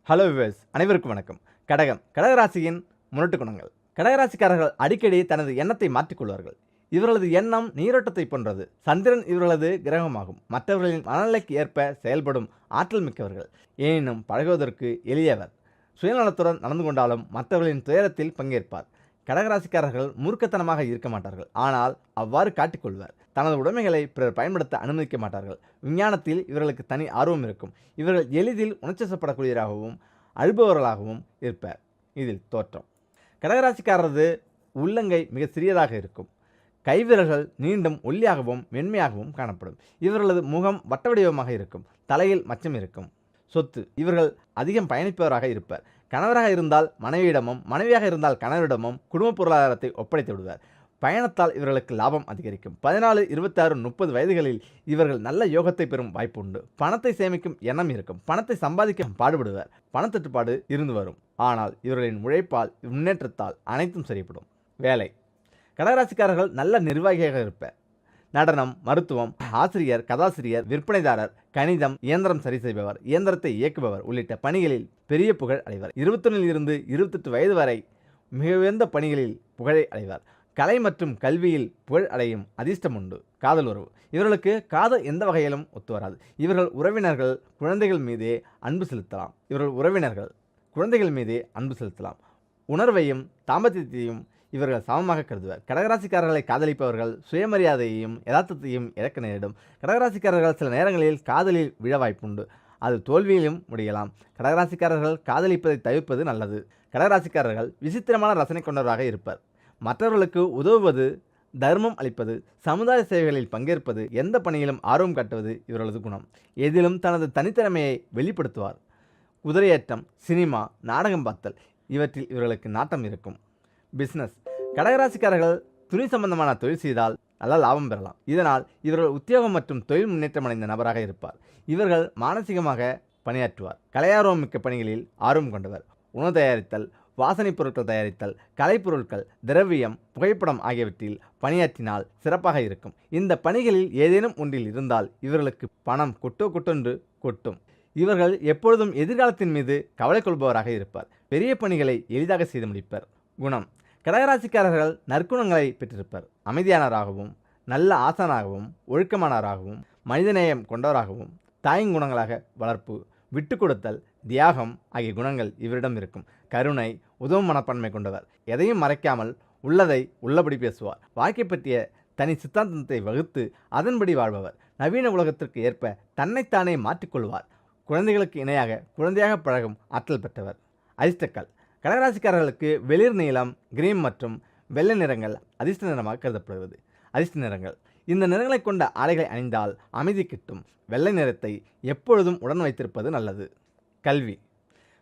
Hello viewers, அனைவருக்கும் வணக்கம். கடகராசியின் முரட்டு குணங்கள். கடகராசிக்காரர்கள் அடிக்கடி தனது எண்ணத்தை மாற்றிக்கொள்வார்கள். இவர்களது எண்ணம் நீரோட்டத்தை போன்றது. சந்திரன் இவர்களது கிரகமாகும். மற்றவர்களின் மனநிலைக்கு ஏற்ப செயல்படும் ஆற்றல் மிக்கவர்கள். எனினும் பழகுவதற்கு எளியவர். சுயநலத்துடன் நடந்து கொண்டாலும் மற்றவர்களின் துயரத்தில் பங்கேற்பார். கடகராசிக்காரர்கள் மூர்க்கத்தனமாக இருக்க மாட்டார்கள், ஆனால் அவ்வாறு காட்டிக்கொள்வர். தனது உடைமைகளை பிறர் பயன்படுத்த அனுமதிக்க மாட்டார்கள். விஞ்ஞானத்தில் இவர்களுக்கு தனி ஆர்வம் இருக்கும். இவர்கள் எளிதில் உணர்ச்சிவசப்படக்கூடியவராகவும் அழுபவர்களாகவும் இருப்பர். இதில் தோற்றம். கடகராசிக்காரரது உள்ளங்கை மிக சிறியதாக இருக்கும். கைவிரல்கள் நீண்டும் ஒல்லியாகவும் மென்மையாகவும் காணப்படும். இவர்களது முகம் வட்ட வடிவமாக இருக்கும். தலையில் மச்சம் இருக்கும். சொத்து. இவர்கள் அதிகம் பயணிப்பவராக இருப்பர். கணவராக இருந்தால் மனைவியிடமும், மனைவியாக இருந்தால் கணவரிடமும் குடும்ப பொருளாதாரத்தை ஒப்படைத்து விடுவர். பயணத்தால் இவர்களுக்கு லாபம் அதிகரிக்கும். 14, 26, 30 வயதுகளில் இவர்கள் நல்ல யோகத்தை பெறும் வாய்ப்பு உண்டு. பணத்தை சேமிக்கும் எண்ணம் இருக்கும். பணத்தை சம்பாதிக்க பாடுபடுவர். பணத்தட்டுப்பாடு இருந்து வரும். ஆனால் இவர்களின் உழைப்பால், முன்னேற்றத்தால் அனைத்தும் சரிப்படும். வேலை. கடகராசிக்காரர்கள் நல்ல நிர்வாகியாக இருப்பர். நடனம், மருத்துவம், ஆசிரியர், கதாசிரியர், விற்பனைதாரர், கணிதம், இயந்திரம் சரி செய்பவர், இயந்திரத்தை இயக்குபவர் உள்ளிட்ட பணிகளில் பெரிய புகழ் அடைவர். 21 இருந்து 28 வயது வரை மிக உயர்ந்த பணிகளில் புகழை அடைவார். கலை மற்றும் கல்வியில் புகழ் அடையும் அதிர்ஷ்டம் உண்டு. காதல் உறவு. இவர்களுக்கு காதல் எந்த வகையிலும் ஒத்து வராது. இவர்கள் உறவினர்கள் குழந்தைகள் மீதே அன்பு செலுத்தலாம். உணர்வையும் தாம்பத்தியத்தையும் இவர்கள் சமமாக கருதுவர். கடகராசிக்காரர்களை காதலிப்பவர்கள் சுயமரியாதையையும் யதார்த்தத்தையும் இழக்க நேரிடும். கடகராசிக்காரர்கள் சில நேரங்களில் காதலில் விழ வாய்ப்புண்டு. அது தோல்வியிலும் முடியலாம். கடகராசிக்காரர்கள் காதலிப்பதை தவிர்ப்பது நல்லது. கடகராசிக்காரர்கள் விசித்திரமான ரசனை கொண்டவராக இருப்பர். மற்றவர்களுக்கு உதவுவது, தர்மம் அளிப்பது, சமுதாய சேவைகளில் பங்கேற்பது, எந்த பணியிலும் ஆர்வம் காட்டுவது இவர்களது குணம். எதிலும் தனது தனித்திறமையை வெளிப்படுத்துவார். குதிரையேற்றம், சினிமா, நாடகம் பார்த்தல் இவற்றில் இவர்களுக்கு நாட்டம் இருக்கும். பிஸ்னஸ். கடகராசிக்காரர்கள் துணி சம்பந்தமான தொழில் செய்தால் நல்ல லாபம் பெறலாம். இதனால் இவர்கள் உத்தியோகம் மற்றும் தொழில் முன்னேற்றம் அடைந்த நபராக இருப்பார். இவர்கள் மானசீகமாக பணியாற்றுவார். கலையார்வம் மிக்க பணிகளில் ஆர்வம் கொண்டவர். உணவு தயாரித்தல், வாசனை பொருட்கள் தயாரித்தல், கலைப்பொருட்கள், திரவியம், புகைப்படம் ஆகியவற்றில் பணியாற்றினால் சிறப்பாக இருக்கும். இந்த பணிகளில் ஏதேனும் ஒன்றில் இருந்தால் இவர்களுக்கு பணம் கொட்டென்று கொட்டும். இவர்கள் எப்பொழுதும் எதிர்காலத்தின் மீது கவலை கொள்பவராக இருப்பார். பெரிய பணிகளை எளிதாக செய்து முடிப்பர். குணம். கடகராசிக்காரர்கள் நற்குணங்களை பெற்றிருப்பர். அமைதியானவராகவும், நல்ல ஆசானாகவும், ஒழுக்கமானவராகவும், மனிதநேயம் கொண்டவராகவும், தாயுங்குணங்களாக வளர்ப்பு, விட்டு கொடுத்தல், தியாகம் ஆகிய குணங்கள் இவரிடம் இருக்கும். கருணை, உதவும் மனப்பான்மை கொண்டவர். எதையும் மறைக்காமல் உள்ளதை உள்ளபடி பேசுவார். வாழ்க்கை பற்றிய தனி சித்தாந்தத்தை வகுத்து அதன்படி வாழ்பவர். நவீன உலகத்திற்கு ஏற்ப தன்னைத்தானே மாற்றிக்கொள்வார். குழந்தைகளுக்கு இணையாக குழந்தையாக பழகும் ஆற்றல் பெற்றவர். அதிர்ஷ்டக்கல். கடகராசிக்காரர்களுக்கு வெளிர் நீலம், கிரீம் மற்றும் வெள்ளை நிறங்கள் அதிர்ஷ்ட நிறமாக கருதப்படுவது. அதிர்ஷ்ட நிறங்கள். இந்த நிறங்களை கொண்ட ஆடைகளை அணிந்தால் அமைதி கிட்டும். வெள்ளை நிறத்தை எப்பொழுதும் உடன் வைத்திருப்பது நல்லது. கல்வி.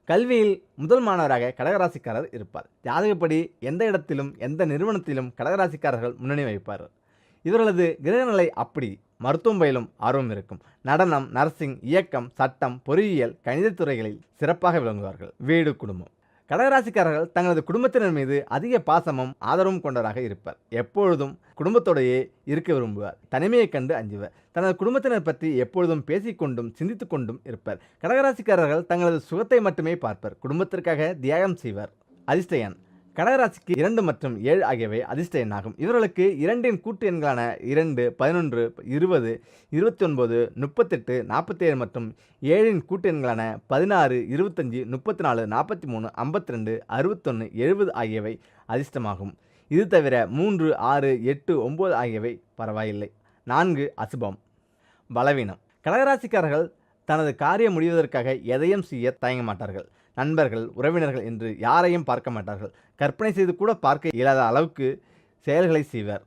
கல்வியில் முதல் மாணவராக கடகராசிக்காரர் இருப்பார். ஜாதகப்படி எந்த இடத்திலும் எந்த நிறுவனத்திலும் கடகராசிக்காரர்கள் முன்னணி வைப்பார். இவர்களது கிரகநிலை அப்படி. மருத்துவம் பயிலும் ஆர்வம் இருக்கும். நடனம், நர்சிங், இயக்கம், சட்டம், பொறியியல், கணிதத் துறைகளில் சிறப்பாக விளங்குவார்கள். வீடு, குடும்பம். கடகராசிக்காரர்கள் தங்களது குடும்பத்தினர் மீது அதிக பாசமும் ஆதரவும் கொண்டவராக இருப்பர். எப்பொழுதும் குடும்பத்தோடையே இருக்க விரும்புவார். தனிமையை கண்டு அஞ்சுவர். தனது குடும்பத்தினர் பற்றி எப்பொழுதும் பேசிக்கொண்டும் சிந்தித்து கொண்டும் இருப்பர். கடகராசிக்காரர்கள் தங்களது சுகத்தை மட்டுமே பார்ப்பர். குடும்பத்திற்காக தியாகம் செய்வர். அதிர்ஷ்ட எண். கடகராசிக்கு 2 மற்றும் 7 ஆகியவை அதிர்ஷ்ட எண்ணாகும். இவர்களுக்கு 2இன் கூட்டு எண்களான 2, 11, 20, 29, 38, 47 மற்றும் 7இன் கூட்டு எண்களான 16, 25, 34, 43, 52, 61, 70 ஆகியவை அதிர்ஷ்டமாகும். இது தவிர 3, 6, 8, 9 ஆகியவை பரவாயில்லை. 4 அசுபம். பலவீனம். கடகராசிக்காரர்கள் தனது காரியம் முடிவதற்காக எதையும் செய்ய தயங்க மாட்டார்கள். நண்பர்கள், உறவினர்கள் என்று யாரையும் பார்க்க மாட்டார்கள். கற்பனை செய்து கூட பார்க்க இயலாத அளவுக்கு செயல்களை செய்வர்.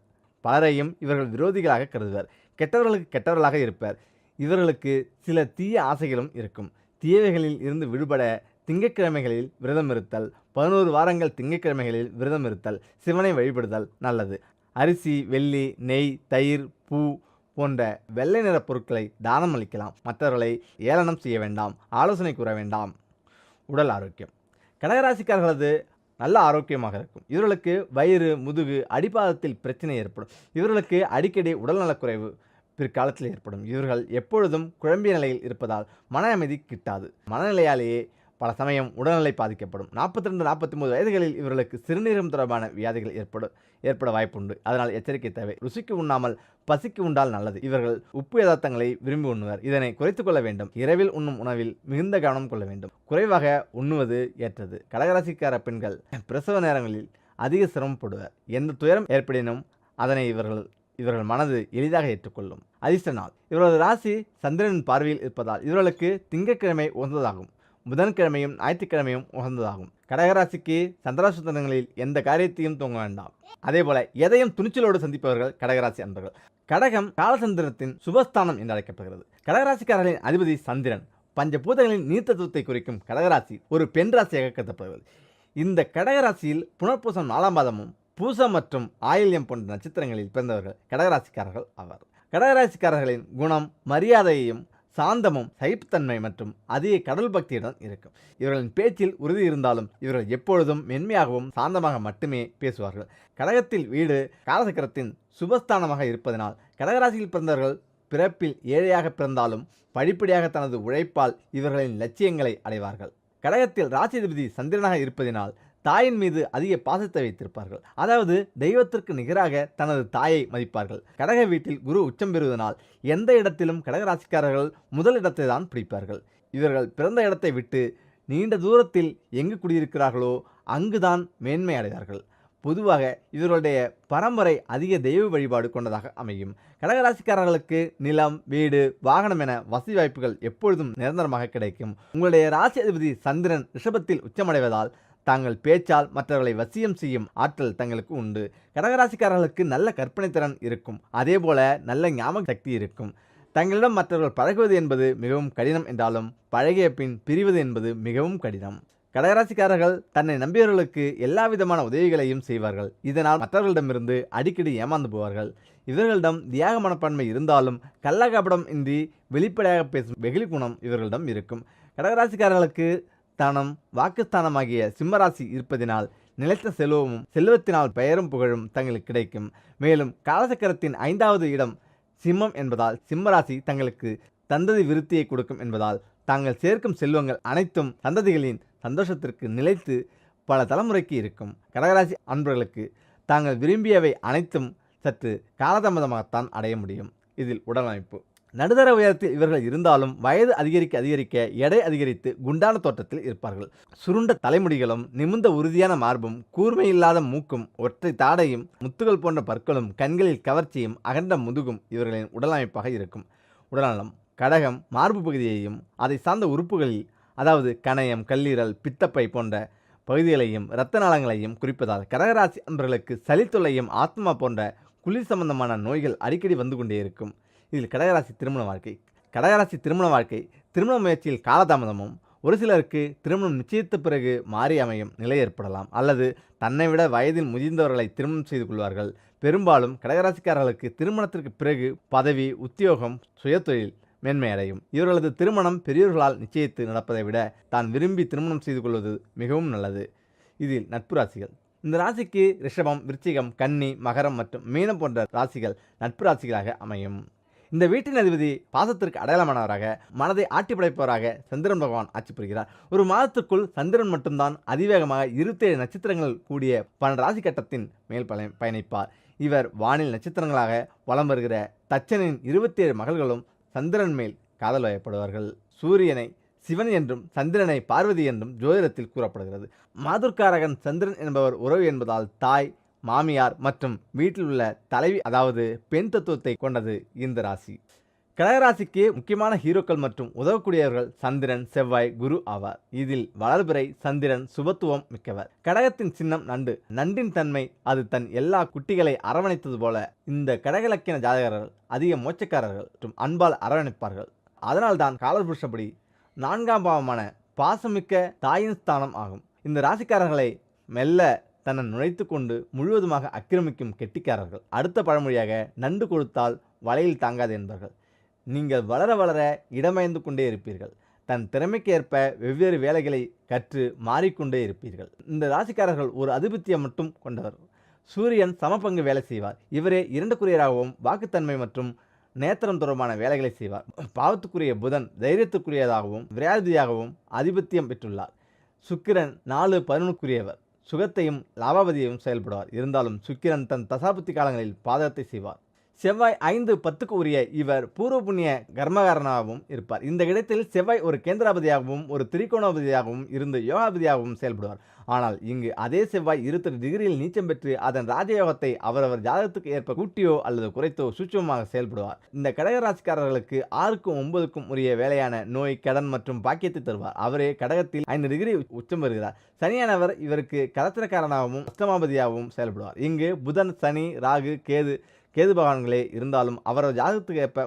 பலரையும் இவர்கள் விரோதிகளாக கருதுவர். கெட்டவர்களுக்கு கெட்டவர்களாக இருப்பர். இவர்களுக்கு சில தீய ஆசைகளும் இருக்கும். தீயவைகளில் இருந்து விடுபட திங்கட்கிழமைகளில் விரதம் இருத்தல், 11 வாரங்கள் திங்கட்கிழமைகளில் விரதம் இருத்தல், சிவனை வழிபடுதல் நல்லது. அரிசி, வெள்ளி, நெய், தயிர், பூ போன்ற வெள்ளை நிற பொருட்களை தானம் அளிக்கலாம். மற்றவர்களை ஏளனம் செய்ய வேண்டாம். ஆலோசனை கூற வேண்டாம். உடல் ஆரோக்கியம். கடகராசிக்காரர்களது நல்ல ஆரோக்கியமாக இருக்கும். இவர்களுக்கு வயிறு, முதுகு, அடிப்பாதத்தில் பிரச்சனை ஏற்படும். இவர்களுக்கு அடிக்கடி உடல்நலக்குறைவு பிற்காலத்தில் ஏற்படும். இவர்கள் எப்பொழுதும் குழம்பிய நிலையில் இருப்பதால் மன அமைதி கிட்டாது. மனநிலையாலேயே பல சமயம் உடல்நிலை பாதிக்கப்படும். 42, 43 வயதுகளில் இவர்களுக்கு சிறுநீரகம் தொடர்பான வியாதிகள் ஏற்பட வாய்ப்புண்டு. அதனால் எச்சரிக்கை தேவை. ருசிக்கு உண்ணாமல் பசிக்கு உண்டால் நல்லது. இவர்கள் உப்பு யதார்த்தங்களை விரும்பி உண்ணுவர். இதனை குறைத்துக் கொள்ள வேண்டும். இரவில் உண்ணும் உணவில் மிகுந்த கவனம் கொள்ள வேண்டும். குறைவாக உண்ணுவது ஏற்றது. கடகராசிக்கார பெண்கள் பிரசவ நேரங்களில் அதிக சிரமப்படுவர். எந்த துயரம் ஏற்படினும் அதனை இவர்கள் மனது எளிதாக ஏற்றுக்கொள்ளும். அதிர்ஷ்ட நாள். இவரது ராசி சந்திரனின் பார்வையில் இருப்பதால் இவர்களுக்கு திங்கட்கிழமை உகந்ததாகும். புதன்கிழமையும் ஞாயிற்றுக்கிழமையும் உகந்ததாகும். கடகராசிக்கு சந்திராசுத்தனங்களில் எந்த காரியத்தையும் தூங்க வேண்டாம். அதேபோல எதையும் துணிச்சலோடு சந்திப்பவர்கள் கடகராசி அன்பர்கள். கடகம் காலசந்திரத்தின் சுபஸ்தானம் என்று அழைக்கப்படுகிறது. கடகராசிக்காரர்களின் அதிபதி சந்திரன். பஞ்சபூதங்களின் நீர் தத்துவத்தை குறிக்கும் கடகராசி ஒரு பெண் ராசியாக கருதப்படுகிறது. இந்த கடகராசியில் புனர்பூசம் 4ஆம் பாதமும் பூசம் மற்றும் ஆயில்யம் போன்ற நட்சத்திரங்களில் பிறந்தவர்கள் கடகராசிக்காரர்கள் ஆவார். கடகராசிக்காரர்களின் குணம் மரியாதையையும் சாந்தமும் சகிப்புத்தன்மை மற்றும் அதிக கடல் பக்தியுடன் இருக்கும். இவர்களின் பேச்சில் உறுதி இருந்தாலும் இவர்கள் எப்பொழுதும் மென்மையாகவும் சாந்தமாக மட்டுமே பேசுவார்கள். கடகத்தில் வீடு காலசக்கரத்தின் சுபஸ்தானமாக இருப்பதனால் கடகராசியில் பிறந்தவர்கள் பிறப்பில் ஏழையாக பிறந்தாலும் படிப்படியாக தனது உழைப்பால் இவர்களின் லட்சியங்களை அடைவார்கள். கடகத்தில் ராசிதிபதி சந்திரனாக இருப்பதினால் தாயின் மீது அதிக பாசத்தை வைத்திருப்பார்கள். அதாவது தெய்வத்திற்கு நிகராக தனது தாயை மதிப்பார்கள். கடக வீட்டில் குரு உச்சம் பெறுவதனால் எந்த இடத்திலும் கடகராசிக்காரர்கள் முதல் இடத்தை தான் பிடிப்பார்கள். இவர்கள் பிறந்த இடத்தை விட்டு நீண்ட தூரத்தில் எங்கு குடியிருக்கிறார்களோ அங்குதான் மேன்மை அடைவார்கள். பொதுவாக இவர்களுடைய பரம்பரை அதிக தெய்வ வழிபாடு கொண்டதாக அமையும். கடகராசிக்காரர்களுக்கு நிலம், வீடு, வாகனம் என வசதி வாய்ப்புகள் எப்பொழுதும் நிரந்தரமாக கிடைக்கும். உங்களுடைய ராசி அதிபதி சந்திரன் ரிஷபத்தில் உச்சமடைவதால் தாங்கள் பேச்சால் மற்றவர்களை வசியம் செய்யும் ஆற்றல் தங்களுக்கு உண்டு. கடகராசிக்காரர்களுக்கு நல்ல கற்பனை திறன் இருக்கும். அதேபோல நல்ல ஞாபக சக்தி இருக்கும். தங்களிடம் மற்றவர்கள் பழகுவது என்பது மிகவும் கடினம் என்றாலும் பழகிய பின் பிரிவது என்பது மிகவும் கடினம். கடகராசிக்காரர்கள் தன்னை நம்பியவர்களுக்கு எல்லா விதமான உதவிகளையும் செய்வார்கள். இதனால் மற்றவர்களிடமிருந்து அடிக்கடி ஏமாந்து போவார்கள். இவர்களிடம் தியாக மனப்பான்மை இருந்தாலும் கள்ளகபடம் இன்றி வெளிப்படையாக பேசும் வெகுளி குணம் இவர்களிடம் இருக்கும். கடகராசிக்காரர்களுக்கு தனம் வாக்குஸ்தானமாகிய சிம்மராசி இருப்பதினால் நிலைத்த செல்வமும் செல்வத்தினால் பெயரும் புகழும் தங்களுக்கு கிடைக்கும். மேலும் காலசக்கரத்தின் 5வது இடம் சிம்மம் என்பதால் சிம்மராசி தங்களுக்கு சந்ததி விருத்தியை கொடுக்கும் என்பதால் தாங்கள் சேர்க்கும் செல்வங்கள் அனைத்தும் சந்ததிகளின் சந்தோஷத்திற்கு நிலைத்து பல தலைமுறைக்கு இருக்கும். கடகராசி அன்பர்களுக்கு தாங்கள் விரும்பியவை அனைத்தும் சற்று காலதாமதமாகத்தான் அடைய முடியும். இதில் உடலமைப்பு நடுத்தர உயரத்தில் இவர்கள் இருந்தாலும் வயது அதிகரிக்க எடை அதிகரித்து குண்டான தோற்றத்தில் இருப்பார்கள். சுருண்ட தலைமுடிகளும் நிமிர்ந்த உறுதியான மார்பும் கூர்மையில்லாத மூக்கும் ஒற்றை தாடையும் முத்துகள் போன்ற பற்களும் கண்களில் கவர்ச்சியும் அகண்ட முதுகும் இவர்களின் உடலமைப்பாக இருக்கும். உடல்நலம் கடகம் மார்பு பகுதியையும் அதை சார்ந்த உறுப்புகளில் அதாவது கணையம், கல்லீரல், பித்தப்பை போன்ற பகுதிகளையும் இரத்த நாளங்களையும் குறிப்பதால் கடகராசி அன்பர்களுக்கு சளித்தொல்லையும் ஆத்மா போன்ற குளிர் சம்பந்தமான நோய்கள் அடிக்கடி வந்து கொண்டே இருக்கும். இதில் கடகராசி திருமண வாழ்க்கை திருமண முயற்சியில் காலதாமதமும் ஒரு சிலருக்கு திருமணம் நிச்சயித்த பிறகு மாறி அமையும் நிலை ஏற்படலாம். அல்லது தன்னை விட வயதில் முதிர்ந்தவர்களை திருமணம் செய்து கொள்வார்கள். பெரும்பாலும் கடகராசிக்காரர்களுக்கு திருமணத்திற்கு பிறகு பதவி, உத்தியோகம், சுயதொழில் மேன்மை அடையும். இவர்களது திருமணம் பெரியோர்களால் நிச்சயித்து நடப்பதை விட தான் விரும்பி திருமணம் செய்து கொள்வது மிகவும் நல்லது. இதில் நட்பு ராசிகள். இந்த ராசிக்கு ரிஷபம், விருச்சிகம், கன்னி, மகரம் மற்றும் மீனம் போன்ற ராசிகள் நட்பு ராசிகளாக அமையும். இந்த வீட்டின் அதிபதி பாசத்திற்கு அடையாளமானவராக மனதை ஆட்டி படைப்பவராக சந்திரன் பகவான் ஆட்சி புரிகிறார். ஒரு மாதத்திற்குள் சந்திரன் மட்டும்தான் அதிவேகமாக 27 நட்சத்திரங்கள் கூடிய 12 ராசி கட்டத்தின் மேல் பயணிப்பார். இவர் வானில் நட்சத்திரங்களாக வலம் வருகிற தச்சனின் 27 மகள்களும் சந்திரன் மேல் காதல் வயப்படுவார்கள். சூரியனை சிவன் என்றும் சந்திரனை பார்வதி என்றும் ஜோதிடத்தில் கூறப்படுகிறது. மாதுர்காரகன் சந்திரன் என்பவர் உறவு என்பதால் தாய், மாமியார் மற்றும் வீட்டில் உள்ள தலைவி அதாவது பெண் தத்துவத்தை கொண்டது இந்த ராசி. கடகராசிக்கு முக்கியமான ஹீரோக்கள் மற்றும் உதவக்கூடியவர்கள் சந்திரன், செவ்வாய், குரு ஆவார். இதில் வளர்பிறை சந்திரன் சுபத்துவம் மிக்கவர். கடகத்தின் சின்னம் நண்டு. நண்டின் தன்மை அது தன் எல்லா குட்டிகளை அரவணைத்தது போல. இந்த கடகலக்கின ஜாதகர்கள் அதிக மோட்சக்காரர்கள் மற்றும் அன்பால் அரவணைப்பார்கள். அதனால்தான் காலபுருஷப்படி 4ஆம் பாவமான பாசமிக்க தாயின் ஸ்தானம் ஆகும். இந்த ராசிக்காரர்களை மெல்ல தன்னை நுழைத்து கொண்டு முழுவதுமாக ஆக்கிரமிக்கும் கெட்டிக்காரர்கள். அடுத்த பழமொழியாக நண்டு கொடுத்தால் வலையில் தாங்காது என்பார்கள். நீங்கள் வளர வளர இடமயந்து கொண்டே இருப்பீர்கள். தன் திறமைக்கு ஏற்ப வெவ்வேறு வேலைகளை கற்று மாறிக்கொண்டே இருப்பீர்கள். இந்த ராசிக்காரர்கள் ஒரு அதிபத்தியம் மட்டும் கொண்டவர். சூரியன் சமபங்கு வேலை செய்வார். இவரே 2 குரியராகவும் வாக்குத்தன்மை மற்றும் நேத்திரம் தொடர்பான வேலைகளை செய்வார். பாவத்துக்குரிய புதன் தைரியத்துக்குரியதாகவும் விரையாதியாகவும் அதிபத்தியம் பெற்றுள்ளார். சுக்கிரன் 4-11க்குரியவர். சுகத்தையும் லாபாவதியையும் செயல்படுவார். இருந்தாலும் சுக்கிரன் தன் தசாபுத்தி காலங்களில் பாதகத்தை செய்வார். செவ்வாய் 5-10க்கு உரிய இவர் பூர்வ புண்ணிய கர்மகாரனாகவும் இருப்பார். இந்த இடத்தில் செவ்வாய் ஒரு கேந்திராபதியாகவும் ஒரு திரிகோணாபதியாகவும் இருந்து யோகாபதியாகவும் செயல்படுவார். ஆனால் இங்கு அதே செவ்வாய் 22 டிகிரியில் நீச்சம் பெற்று அதன் ராஜயோகத்தை அவரவர் ஜாதகத்துக்கு ஏற்ப கூட்டியோ அல்லது குறைத்தோ சூட்சமமாக செயல்படுவார். இந்த கடகராசிக்காரர்களுக்கு 6க்கும் 9க்கும் உரிய வேலையான நோய், கடன் மற்றும் பாக்கியத்தை தருவார். அவரே கடகத்தில் 5 டிகிரி உச்சம் பெறுகிறார். சனியானவர் இவருக்கு கலத்திரக்காரனாகவும் அஷ்டமாபதியாகவும் செயல்படுவார். இங்கு புதன், சனி, ராகு, கேது பகவான்களே இருந்தாலும் அவரவர் ஜாதகத்துக்கு ஏற்ப